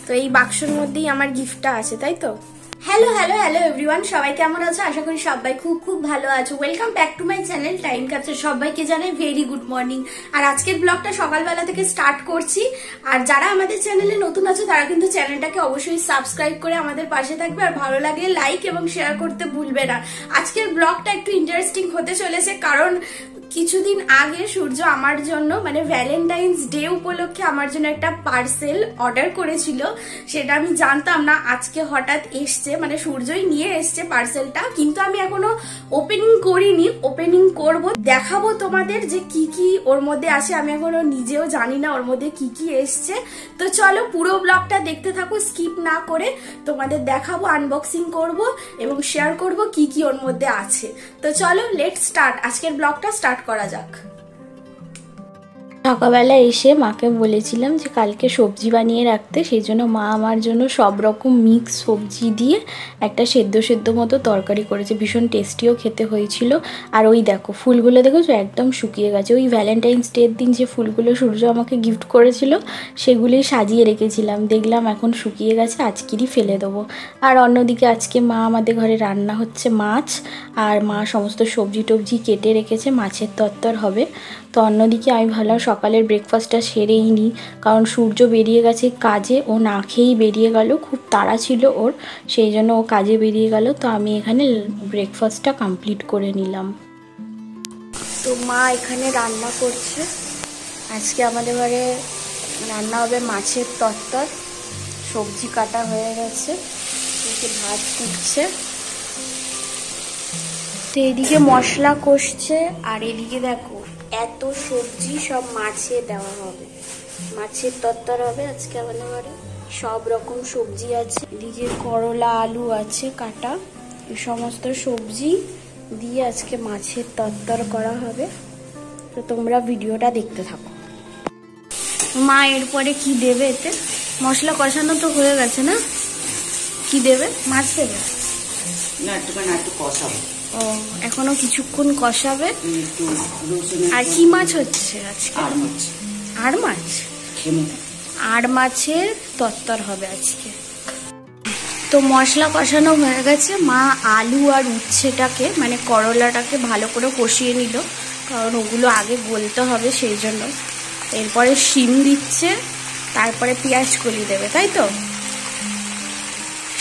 তো এই বাক্সের মধ্যেই আমার গিফটটা আছে, তাই তো? হ্যালো হ্যালো হ্যালো এভরিওয়ান, সবাই কেমন আছো? আশা করি সবাই খুব খুব ভালো আছো। Welcome back to my channel time capture. সবাইকে জানাই ভেরি গুড মর্নিং। আর আজকের ব্লগটা সকালবেলা থেকে স্টার্ট করছি। আর যারা আমাদের চ্যানেলে নতুন আছে তারা কিন্তু চ্যানেলটাকে অবশ্যই সাবস্ক্রাইব করে আমাদের পাশে থাকবে, আর ভালো লাগলে লাইক এবং শেয়ার করতে ভুলবে না। আজকের ব্লগটা একটু ইন্টারেস্টিং হতে চলেছে, কারণ কিছুদিন আগে সূর্য আমার জন্য মানে ভ্যালেন্টাইন্স ডে উপলক্ষে আমার জন্য একটা পার্সেল অর্ডার করেছিল। সেটা আমি জানতাম না, আজকে হঠাৎ এসছে, মানে সূর্যই নিয়ে এসছে পার্সেলটা, কিন্তু আমি এখনো ওপেনিং করিনি। ওপেনিং করব, দেখাবো তোমাদের যে কি কি ওর মধ্যে আছে। আমি এখনো নিজেও জানি না ওর মধ্যে কি কি এসছে। তো চলো পুরো ব্লগটা দেখতে থাকো স্কিপ না করে। তোমাদের দেখাবো, আনবক্সিং করব এবং শেয়ার করব কি কি ওর মধ্যে আছে। তো চলো লেটস স্টার্ট, আজকের ব্লগটা স্টার্ট করা যাক। সকালবেলা এসে মাকে বলেছিলাম যে কালকে সবজি বানিয়ে রাখতে, সেই জন্য মা আমার জন্য সব রকম মিক্স সবজি দিয়ে একটা সেদ্ধ সেদ্ধ মতো তরকারি করেছে। ভীষণ টেস্টিও খেতে হয়েছিল। আর ওই দেখো ফুলগুলো দেখেছো একদম শুকিয়ে গেছে। ওই ভ্যালেন্টাইন্স ডের দিন যে ফুলগুলো সূর্য আমাকে গিফট করেছিল সেগুলি সাজিয়ে রেখেছিলাম, দেখলাম এখন শুকিয়ে গেছে, আজকেরই ফেলে দেবো। আর অন্যদিকে আজকে মা আমাদের ঘরে রান্না হচ্ছে মাছ, আর মা সমস্ত সবজি টবজি কেটে রেখেছে, মাছের তরকারি হবে। তো অন্যদিকে আমি ভাবলাম সকালের ব্রেকফাস্টটা সেরেই নিই, কারণ সূর্য বেরিয়ে গেছে কাজে, ও না খেয়েই বেরিয়ে গেল, খুব তাড়া ছিল ওর, সেই জন্য ও কাজে বেরিয়ে গেল। তো আমি এখানে ব্রেকফাস্টটা কমপ্লিট করে নিলাম। তো মা এখানে রান্না করছে, আজকে আমাদের ঘরে রান্না হবে মাছের তরকারি। সবজি কাটা হয়ে গেছে, ভাত দিচ্ছে, তো এদিকে মশলা কষছে, আর এদিকে দেখো এত সবজি সব মাছে দেওয়া হবে, মাছের তরকারি হবে আজকে আমাদের ঘরে। সব রকম সবজি আছে, এদিকে করলা আলু আছে কাটা, এই সমস্ত সবজি দিয়ে আজকে মাছের তরকারি করা হবে। তো তোমরা ভিডিওটা দেখতে থাকো। মা এরপরে কি দেবে এতে? মশলা কষানো তো হয়ে গেছে না, কি দেবে? মাছ দেবে না, একটু কষাবো। ও, এখনো কিছুক্ষণ কষাবে। আর কি মাছ হচ্ছে আজকে? আর মাছ, আর মাছের তরকারি হবে আজকে। তো মশলা কষানো হয়ে গেছে, মা আলু আর উচ্ছেটাকে মানে করলাটাকে ভালো করে কষিয়ে নিল, কারণ ওগুলো আগে গলতে হবে সেই জন্য। এরপরে শিম দিচ্ছে, তারপরে পেঁয়াজ কলি দেবে, তাই তো?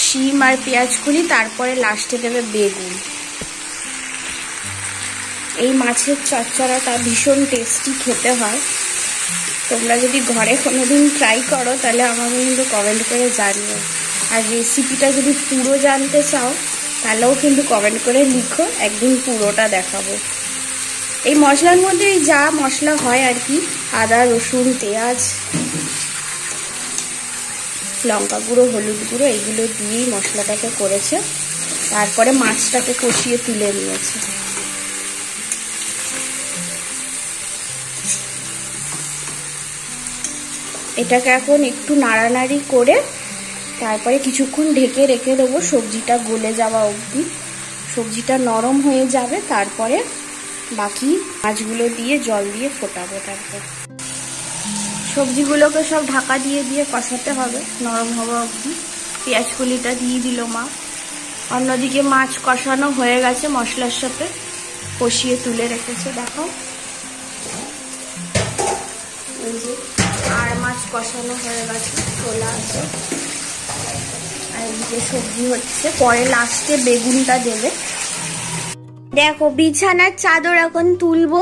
শিম আর পেঁয়াজ কলি, তারপরে লাস্টে দেবে বেগুন। এই মাছের চচ্চড়াটা ভীষণ টেস্টি খেতে হয়। তোমরা যদি ঘরে কোনোদিন ট্রাই করো তাহলে আমাকে কিন্তু কমেন্ট করে জানিও। আর রেসিপিটা যদি পুরো জানতে চাও তাহলেও কিন্তু কমেন্ট করে লিখো, একদিন পুরোটা দেখাবো। এই মশলার মধ্যে যা মশলা হয় আর কি, আদা রসুন পেঁয়াজ লঙ্কা গুঁড়ো হলুদ গুঁড়ো এইগুলো দিয়েই মশলাটাকে করেছে, তারপরে মাছটাকে কষিয়ে তুলে নিয়েছে। এটাকে এখন একটু নাড়ানাড়ি করে তারপরে কিছুক্ষণ ঢেকে রেখে দেবো সবজিটা গলে যাওয়া অবধি। সবজিটা নরম হয়ে যাবে, তারপরে বাকি মাছগুলো দিয়ে জল দিয়ে ফোটাবো। তারপর সবজিগুলোকে সব ঢাকা দিয়ে দিয়ে কষাতে হবে নরম হওয়া অবধি। পেঁয়াজ কলিটা দিয়ে দিল মা। অন্যদিকে মাছ কষানো হয়ে গেছে, মশলার সাথে কষিয়ে তুলে রেখেছে। দেখো এই যে আর মাছ কষানো হয়ে গেছে, ছোলা আছে, আর এদিকে সবজি হচ্ছে, পরে লাস্টে বেগুনটা দেবে। দেখো বিছানার চাদর এখন তুলবো,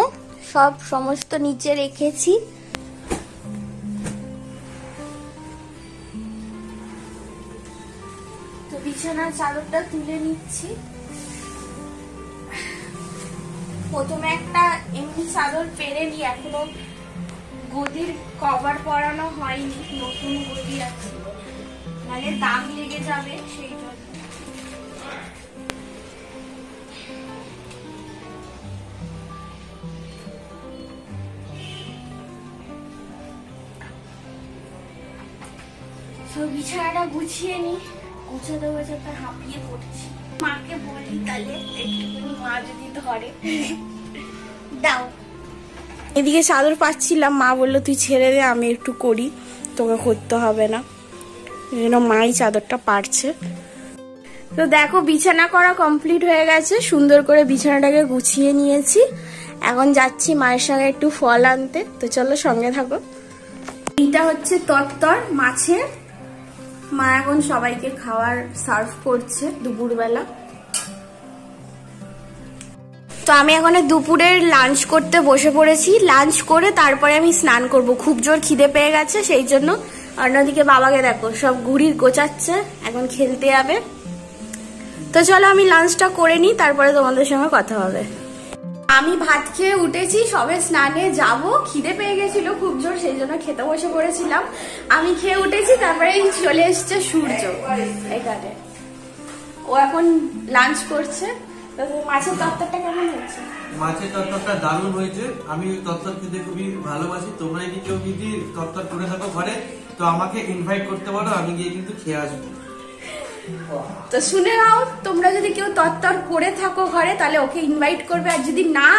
সব সমস্ত নিচে রেখেছি। তো বিছানার চাদরটা তুলে নিচ্ছি। প্রথমে একটা এমনি চাদর পেরে নি, এখনো গদির কভার পরানো হয়নি, নতুন গদি আছে, মানে দাগ লেগে যাবে সেই জন্য। বিছানাটা গুছিয়ে নি, গুছাতে গুছাতে হাঁপিয়ে পড়ছি। মাকে বলি তাহলে একটুখানি, মা যদি ধরে দাও। এদিকে চাদর পাচ্ছিলাম, মা বললো তুই ছেড়ে দে আমি একটু করি। তোকে করতে হবে না, এই জন্য মাই চাদরটা পারছে। তো দেখো বিছানা করা কমপ্লিট হয়ে গেছে, সুন্দর করে বিছানাটাকে গুছিয়ে নিয়েছি। এখন যাচ্ছি মায়ের সঙ্গে একটু ফল আনতে, তো চলো সঙ্গে থাকো। এটা হচ্ছে তরতর মাছের, মা এখন সবাইকে খাবার সার্ভ করছে দুপুরবেলা। তো আমি এখন দুপুরের লাঞ্চ করতে বসে পড়েছি। লাঞ্চ করে তারপরে আমি স্নান করব, খুব জোর খিদে পেয়ে গেছে সেই জন্য। অন্যদিকে বাবাকে দেখো সব ঘুড়ি গোছাচ্ছে, এখন খেলতে যাবে। তো চলো আমি লাঞ্চটা করে নিই, তারপরে তোমাদের সঙ্গে কথা হবে। আমি ভাত খেয়ে উঠেছি, সবে স্নানে যাব, খিদে পেয়ে গেছিল খুব জোর, সেই জন্য খেতে বসে পড়েছিলাম। আমি খেয়ে উঠেছি, তারপরে চলে এসছে সূর্য এখানে, ও এখন লাঞ্চ করছে। মাছের তরকারিটা কেমন হয়েছে? মাছের তরকারিটা দারুণ হয়েছে। আমি তরকারি খেতে খুবই ভালোবাসি। তোমরা যদি কেউ যদি তরকারি করে থাকো ঘরে, তো আমাকে ইনভাইট করতে পারো, আমি গিয়ে কিন্তু খেয়ে আসবো। তো শুনে নাও, তোমরা যদি কেউ তরতর করে থাকো ঘরে তাহলে ওকে ইনভাইট করবে, আর যদি না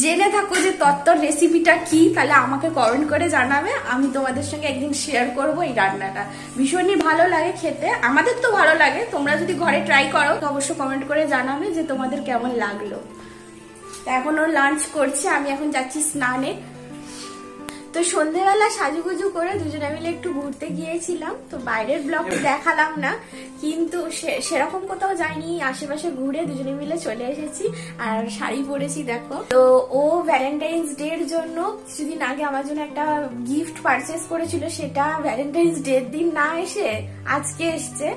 জেনে থাকো যে তরতর রেসিপিটা কি তাহলে আমাকে কমেন্ট করে জানাবে। আমি তোমাদের সঙ্গে একদিন শেয়ার করবো এই রান্নাটা। ভীষণই ভালো লাগে খেতে, আমাদের তো ভালো লাগে। তোমরা যদি ঘরে ট্রাই করো তো অবশ্যই কমেন্ট করে জানাবে যে তোমাদের কেমন লাগলো। এখন ও লাঞ্চ করছে, আমি এখন যাচ্ছি স্নানে। তো সন্ধ্যেবেলা সাজুগুজু করে দুজনে মিলে একটু ঘুরতে গিয়েছিলাম। তো বাইরের ব্লগ দেখালাম না, কিন্তু সেরকম কোথাও যাইনি, আশেপাশে ঘুরে দুজনে মিলে চলে এসেছি। আর শাড়ি পরেছি দেখো। তো ও ভ্যালেন্টাইন্স ডে এর জন্য কিছুদিন আগে আমার জন্য একটা গিফট পারচেস করেছিল, সেটা ভ্যালেন্টাইন্স ডে এর দিন না এসে আজকে এসছে।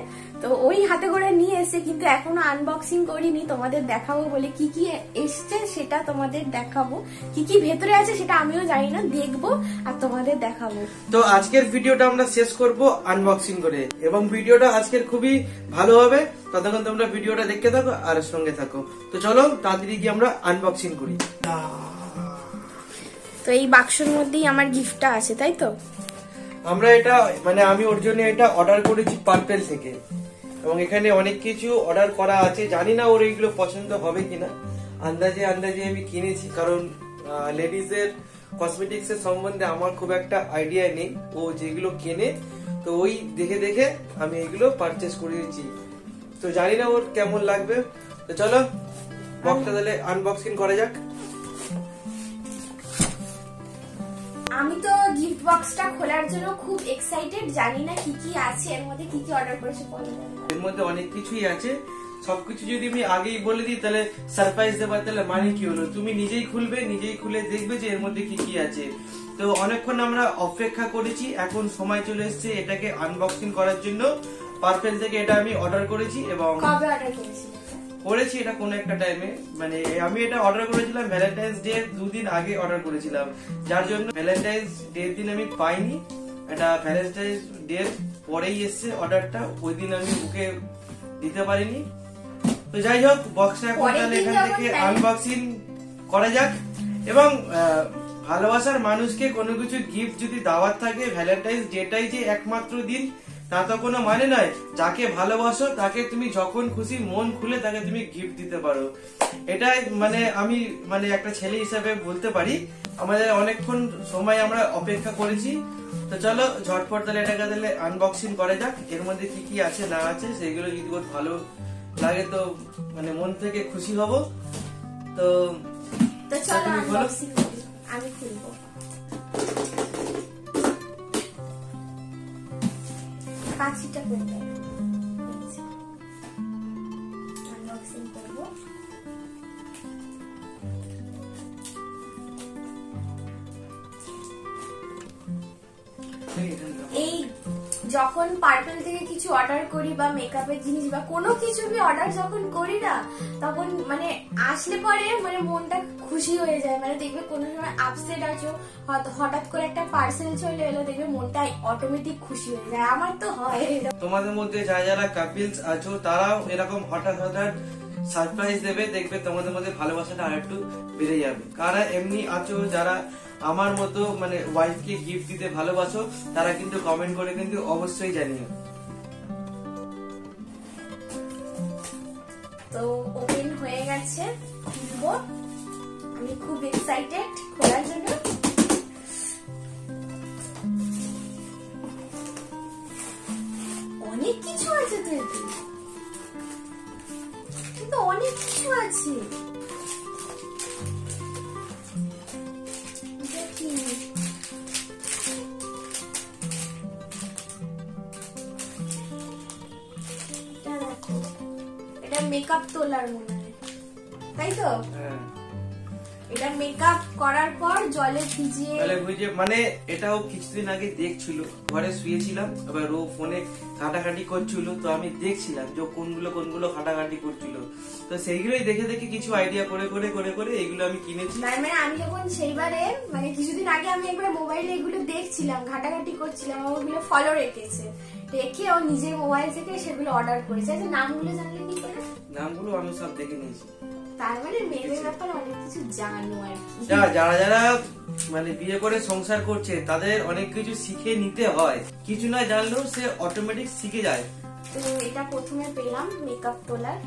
তো ওই হাতে করে নিয়ে এসে, কিন্তু এখনো আনবক্সিং করিনি, তোমাদের দেখাবো বলে। কি কি এসছে সেটা তোমাদের দেখাবো, কি কি ভেতরে আছে সেটা আমিও জানি না, দেখবো আর তোমাদের দেখাবো। তো আজকের ভিডিওটা আমরা শেষ করব আনবক্সিং করে, এবং ভিডিওটা আজকের খুবই ভালো হবে। ততক্ষণ তোমরা ভিডিওটা দেখতে থাকো আর সঙ্গে থাকো। তো চলো তাড়াতাড়ি গিয়ে আমরা আনবক্সিং করি। তো এই বাক্সের মধ্যেই আমার গিফটটা আছে, তাই তো? আমরা এটা মানে আমি ওর জন্য এটা অর্ডার করেছি পার্পেল থেকে, এবং এখানে অনেক কিছু অর্ডার করা আছে। জানি না ওর এইগুলো পছন্দ হবে কিনা, আন্দাজে আমি কিনেছি, কারণ লেডিজের কসমেটিক্স এর সম্বন্ধে আমার খুব একটা আইডিয়া নেই। ও যেগুলো কেনে তো ওই দেখে দেখে আমি এগুলো পারচেস করেছি। তো জানি না ওর কেমন লাগবে। তো চলো বক্সটা তাহলে আনবক্সিং করা যাক। আমি তো গিফট বক্সটা খোলার জন্য খুব এক্সাইটেড, জানি না কি কি আছে এর মধ্যে, কি কি অর্ডার করেছে বলো। এর মধ্যে অনেক কিছুই আছে, সবকিছু যদি আমি আগেই বলে দিই তাহলে সারপ্রাইজ দেবার, তাহলে মানে কি হলো, তুমি নিজেই খুলবে, নিজেই খুলে দেখবে যে এর মধ্যে কি কি আছে। তো অনেকক্ষণ আমরা অপেক্ষা করেছি, এখন সময় চলে এসেছে এটাকে আনবক্সিং করার জন্য। পার্পেল থেকে এটা আমি অর্ডার করেছি, এবং কবে অর্ডার করেছি এটা কোনো একটা টাইমে, মানে আমি এটা অর্ডার করেছিলাম ভ্যালেন্টাইন্স ডে 2 দিন আগে অর্ডার করেছিলাম, যার জন্য ভ্যালেন্টাইন্স ডে দিন আমি পাইনি। এটা ভ্যালেন্টাইন্স ডে পরেই এসছে অর্ডারটা, ওই দিন আমি ওকে দিতে পারিনি। তো যাই হোক, বক্সটা এখন তাহলে এখান থেকে আনবক্সিং করা যাক। এবং ভালোবাসার মানুষকে কোনো কিছু গিফট যদি দেওয়ার থাকে, ভ্যালেন্টাইন্স ডেটাই যে একমাত্র দিন তা তো কোনো মানে নয়। যাকে ভালোবাসো তাকে তুমি যখন খুশি মন খুলে তাকে তুমি গিফট দিতে পারো। এটাই মানে আমি মানে একটা ছেলে হিসাবে বলতে পারি। আমাদের অনেকক্ষণ সময় আমরা অপেক্ষা করেছি। তো চলো ঝটপট তাহলে এটাকে তাহলে আনবক্সিং করা যাক। এর মধ্যে কি কি আছে না আছে সেগুলো যদি বহুত ভালো লাগে তো মানে মন থেকে খুশি হব। তো চলো আনবক্সিং করি, আমি খুলবো। পাঁচটা করবো, আনবক্সিং করবো। এই যখন পার্পেল থেকে কিছু অর্ডার করি বা মেকআপের জিনিস বা কোনো কিছু অর্ডার যখন করি না, তখন মানে আসলে পরে মানে মনটা খুশি হয়ে যায়। মানে দেখবে কোনো সময় আপসেট আছো, হঠাৎ করে একটা পার্সেল চলে এলো, দেখবে মনটা অটোমেটিক খুশি হয়ে যায়। আমার তো হয়। তোমাদের মধ্যে যারা কাপিলস আছো তারাও এরকম হঠাৎ সারপ্রাইজ দেবে, দেখবে তোমাদের মধ্যে ভালোবাসাটা আর একটু বেড়ে যাবে। কারা এমনি আছো যারা আমার মতো মানে ওয়াইফকে গিফট দিতে ভালোবাসো, তারা কিন্তু কমেন্ট করে কিন্তু অবশ্যই জানিও। তো ওপেন হয়ে গেছে, খুলবো। আমি খুব এক্সাইটেড খোলার জন্য। অনেক কিছু আছে তো এতে, কিন্তু অনেক কিছু আছে। এটা মেকআপ তোলার মনে হয়, তাই তো? এটা মেকআপ করার পর জলে ভিজিয়ে মানে এটাও কিছুদিন আগে দেখছিল, ঘরে শুয়েছিলাম, এবার ও ফোনে ঘাটাঘাটি করছিল, তো আমি দেখছিলাম যে কোনগুলো ঘাটাঘাটি করছিল, তো সেইগুলোই দেখে দেখে কিছু আইডিয়া করে করে করে করে এইগুলো আমি কিনেছি। মানে আমি যখন সেইবারে মানে কিছুদিন আগে আমি একবার মোবাইলে এগুলো দেখছিলাম, ঘাটাঘাটি করছিলাম, ওগুলো ফলো রেখেছে, রেখে ও নিজের মোবাইল থেকে সেগুলো অর্ডার করেছে। আচ্ছা নামগুলো জানলে কি করে? নামগুলো আমি সব দেখে নিয়েছি। তার মানে মেয়েদের ব্যাপারে অনেক কিছু জানো আর কি। যারা যারা মানে বিয়ে করে সংসার করছে তাদের অনেক কিছু শিখে নিতে হয়, কিছু না জানলেও সে অটোমেটিক শিখে যায়। তো এটা প্রথমে পেলাম মেকআপ তোলার,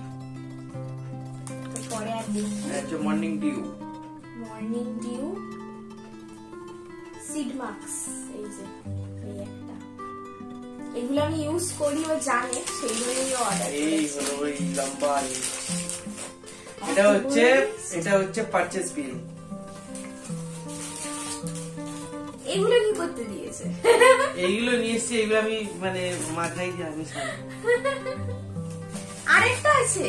পরে আর দেখি মর্নিং ডিউ সিড মাস্ক, এই যে এই একটা, এগুলো আমি ইউজ করি, ও জানে, সেইগুলোই অর্ডার করেছি। এই হলো ওই লম্বা, এটা হচ্ছে পারচেজ বিল। এগুলো কি করতে দিয়েছে? এইগুলো নিয়ে এসেছি, এগুলো আমি মানে মাথায় দিয়ে আমি আরেকটা আছে,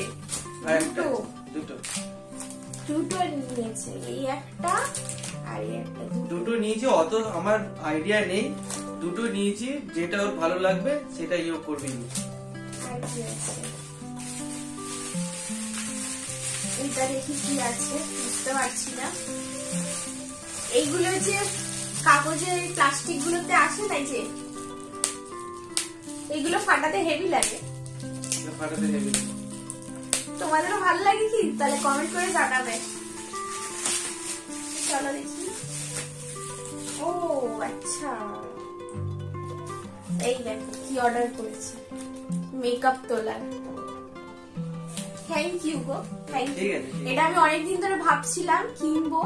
দুটো নিয়েছে, এই একটা আর এই একটা, দুটো নিয়েছি, অত আমার আইডিয়া নেই, দুটো নিয়েছি, যেটা ওর ভালো লাগবে সেটা ইউ করবি। এটা দেখি কি আছে, বুঝতে পারছি না। এইগুলো যে কাগজের প্লাস্টিক গুলোতে আসে, তাই যে এগুলো ফাটাতে হেভি লাগে। তোমাদেরও ভালো লাগে কি? তাহলে কমেন্ট করে জানাবে। চলো দেখি। ও আচ্ছা, এই দেখো কি অর্ডার করেছি, মেকআপ তোলার। থ্যাংক ইউ গো, থ্যাংক ইউ। এটা আমি অনেকদিন ধরে ভাবছিলাম কিনবো,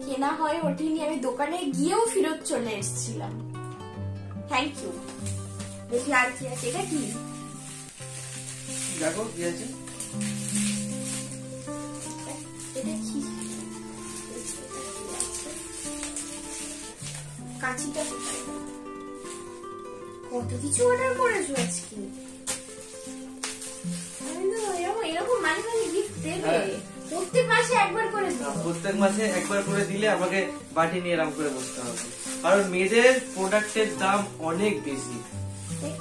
কেনা হয় ওঠেনি, আমি দোকানে গিয়েও ফেরত চলে এসেছিলাম। Thank you. দেখি আর কি আছে, এটা কি দেখো কি আছে, এটা কি, কাঁচিটা কোথায়? কত কিছু অর্ডার করেছো আজকে। এরকম মাঝে মাঝে গিফট দেবে, প্রত্যেক মাসে একবার করে দিও। প্রত্যেক মাসে একবার করে দিলে আমাকে বাটি নিয়ে আরাম করে বসতে হবে, কারণ মেয়েদের প্রোডাক্টের দাম অনেক বেশি।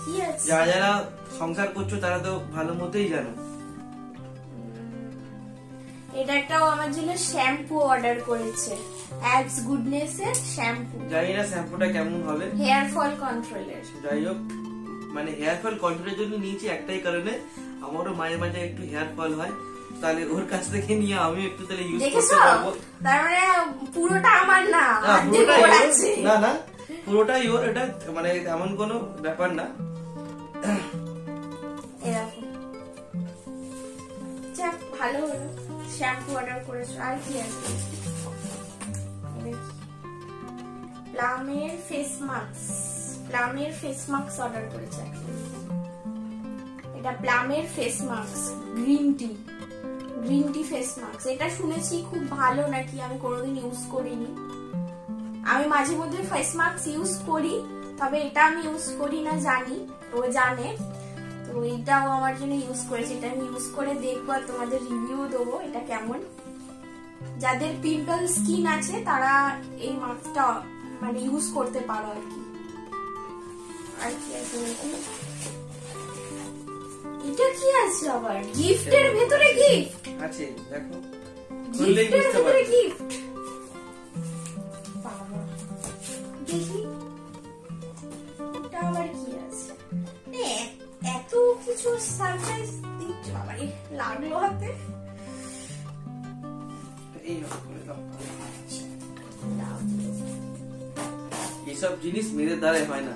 কি আছে? যারা সংসার করছো তারা তো ভালো মতোই জানো। এটা একটাও আমার জন্য শ্যাম্পু অর্ডার করেছে, অ্যাবস গুডনেস এর শ্যাম্পু। জানি না শ্যাম্পুটা কেমন হবে, হেয়ার ফল কন্ট্রোলের। যাই হোক, মানে হেয়ার ফল কন্ট্রোলের জন্য নিয়েছি একটাই কারণে, আমারও মাঝে মাঝে একটু হেয়ার ফল হয়, তাহলে ওর কাছ থেকে নিয়ে আমি একটু তাহলে ইউজ করতে পারবো। তার মানে পুরোটা আমার না, না না পুরোটাই ওর, এটা মানে এমন কোনো ব্যাপার না। এরকম যাক, ভালো হলো শ্যাম্পু অর্ডার করেছো। আর কি আছে? প্লামের ফেস মাস্ক অর্ডার করেছে। এটা প্লামের face mask, green tea face mask. এটা শুনেছি খুব ভালো নাকি, আমি কোনোদিন ইউজ করিনি। আমি মাঝে মধ্যে ফেস মাস্ক ইউজ করি, তবে এটা আমি ইউজ করি না, জানি, ও জানে, তো এটাও আমার জন্য ইউজ করেছে। এটা আমি ইউজ করে দেখবো আর তোমাদের রিভিউ দেবো এটা কেমন। যাদের পিম্পল স্কিন আছে তারা এই মাস্কটা মানে ইউজ করতে পারো আর কি। আর কি আছে? এটা কি আছে আবার? গিফটের ভেতরে গিফট আছে, দেখো গিফটের ভেতরে গিফট। বাবা দেখি এটা আবার কি আছে? এত কিছু সারপ্রাইজ দিচ্ছ, বাবা লাগলো হাতে। এইসব জিনিস মেয়েদের দ্বারাই হয় না,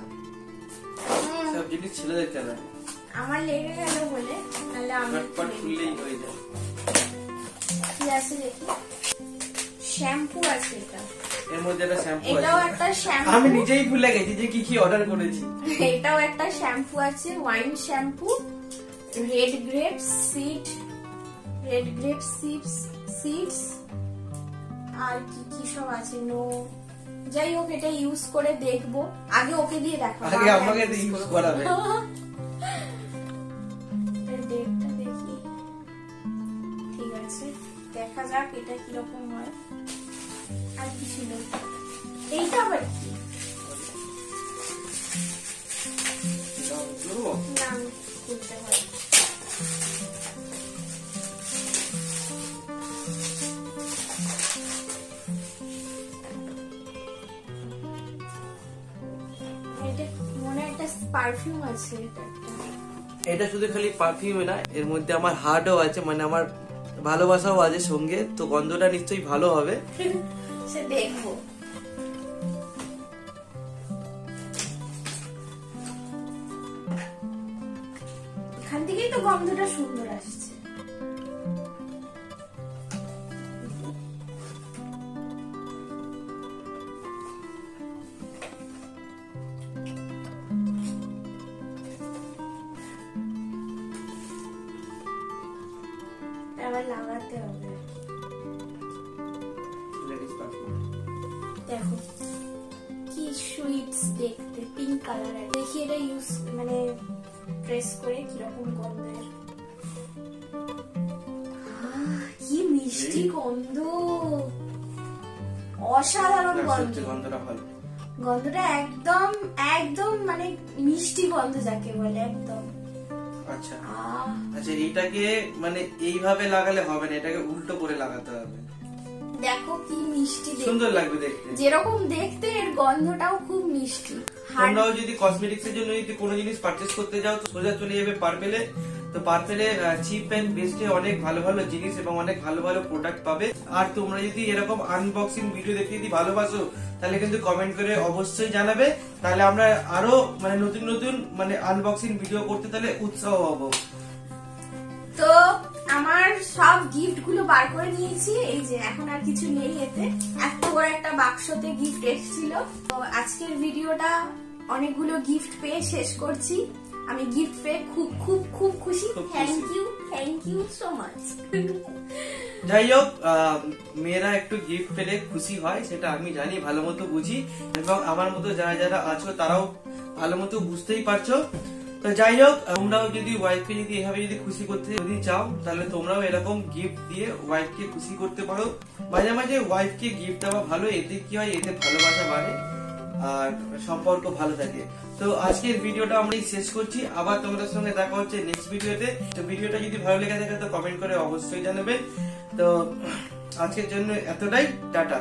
সব জিনিস ছেলেদের কেন আমার লেগে গেল বলে, নাহলে আমার খুললেই হয়ে যায়। কি আছে দেখি, শ্যাম্পু আছে, এটা এর মধ্যে একটা শ্যাম্পু এটাও আছে। একটা শ্যাম্পু। আমি নিজেই ভুলে গেছি যে কি কি অর্ডার করেছি। এটাও একটা শ্যাম্পু আছে, wine shampoo, red grapes seeds, আর কি কি সব আছে নো। যাই হোক, এটা ইউজ করে দেখবো। আগে ওকে দিয়ে দেখাবো, আগে আমাকে দিয়ে ইউজ করাবে। ডেটটা দেখি। ঠিক আছে, দেখা যাক এটা কিরকম হয়। আর কি ছিল এইটা? আবার কি? না, খুলতে হয়। এটা মনে একটা পারফিউম আছে। এটা শুধু খালি পারফিউম না, এর মধ্যে আমার হার্টও আছে, মানে আমার ভালোবাসাও আছে সঙ্গে, তো গন্ধটা নিশ্চয়ই ভালো হবে। সে দেখবো। এখান থেকেই তো গন্ধটা সুন্দর আসছে। আবার লাগাতে হবে। দেখো কি সুইটস দেখতে, পিঙ্ক কালারের। দেখি এটা ইউজ মানে প্রেস করে কিরকম গন্ধের। কি মিষ্টি গন্ধ, অসাধারণ গন্ধ। গন্ধটা ভালো, গন্ধটা একদম একদম মানে মিষ্টি গন্ধ যাকে বলে, একদম। আচ্ছা আচ্ছা, এইটাকে মানে এইভাবে লাগালে হবে না, এটাকে উল্টো করে লাগাতে হবে। দেখো কি মিষ্টি, সুন্দর লাগবে দেখতে। যেরকম দেখতে এর গন্ধটাও খুব মিষ্টি। তোমরাও যদি কসমেটিক্স এর জন্য যদি কোনো জিনিস পারচেজ করতে যাও, তো সোজা চলে যাবে পার্পেলে। তো পার্পেলে চিপ এন্ড বেস্টে অনেক ভালো ভালো জিনিস এবং অনেক ভালো ভালো প্রোডাক্ট পাবে। আর তোমরা যদি এরকম আনবক্সিং ভিডিও দেখতে যদি ভালোবাসো, তাহলে কিন্তু কমেন্ট করে অবশ্যই জানাবে, তাহলে আমরা আরো মানে নতুন নতুন মানে আনবক্সিং ভিডিও করতে তাহলে উৎসাহ হবো। তো আমার সব গিফট গুলো বার করে নিয়েছি, এই যে এখন আর কিছু নেই এতে। এত বড় একটা বাক্সতে গিফট এসেছিল। তো আজকের ভিডিওটা অনেকগুলো গিফট পেয়ে শেষ করছি। আমি গিফট পেয়ে খুব খুব খুব খুশি। Thank you so much. যাই হোক, মেয়েরা একটু গিফট পেলে খুশি হয়, সেটা আমি জানি, ভালো মতো বুঝি, এবং আমার মতো যারা যারা আছো তারাও ভালো মতো বুঝতেই পারছো। তো যাই হোক, তোমরাও যদি ওয়াইফকে যদি এভাবে যদি খুশি করতে যদি চাও, তাহলে তোমরাও এরকম গিফট দিয়ে ওয়াইফকে খুশি করতে পারো। মাঝে মাঝে ওয়াইফকে গিফট দেওয়া ভালো, এতে কি হয়, এতে ভালোবাসা বাড়ে আর সম্পর্ক ভালো থাকে। তো আজকের ভিডিওটা আমরাই শেষ করছি, আবার তোমাদের সঙ্গে দেখা হচ্ছে নেক্সট ভিডিওতে। তো ভিডিওটা যদি ভালো লেগে থাকে তো কমেন্ট করে অবশ্যই জানাবেন। তো আজকের জন্য এতটাই, টাটা।